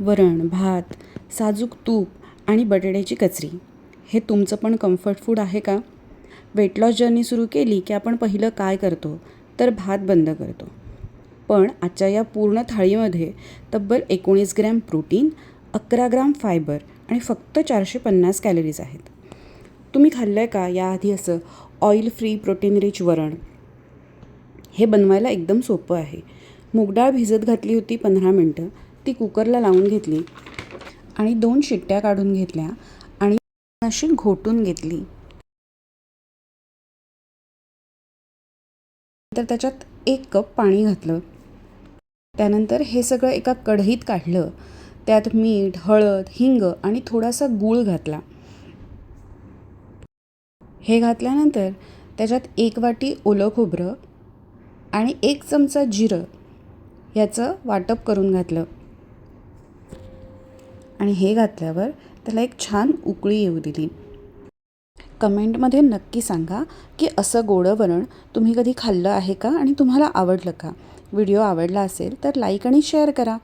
वरण, भात, साजूक तूप आणि बटाट्याची कचरी हे तुमचं पण कम्फर्ट फूड आहे का? वेट लॉस जर्नी सुरू केली की आपण पहिलं काय करतो तर भात बंद करतो. पण आजच्या या पूर्ण थाळीमध्ये तब्बल 19 ग्रॅम प्रोटीन, 11 ग्राम फायबर आणि फक्त 450 कॅलरीज आहेत. तुम्ही खाल्लं आहे का याआधी असं ऑइल फ्री प्रोटीन रिच वरण? हे बनवायला एकदम सोपं आहे. मूग डाळ भिजत घातली होती 15 मिनटं, ती कुकरला लावून घेतली आणि 2 शिट्ट्या काढून घेतल्या आणि अशी घोटून घेतली. तर त्याच्यात 1 कप पाणी घातलं. त्यानंतर हे सगळं एका कढईत काढलं. त्यात मीठ, हळद, हिंग आणि थोडासा गूळ घातला. हे घातल्यानंतर त्याच्यात 1 वाटी ओलं खोबरं आणि 1 चमचा जिरं ह्याचं वाटप करून घातलं आणि हे घातल्यावर त्याला एक छान उकळी येऊ दिली. कमेंटमध्ये नक्की सांगा की असं गोडं वरण तुम्ही कधी खाल्लं आहे का आणि तुम्हाला आवडलं का? व्हिडिओ आवडला असेल तर लाईक आणि शेअर करा.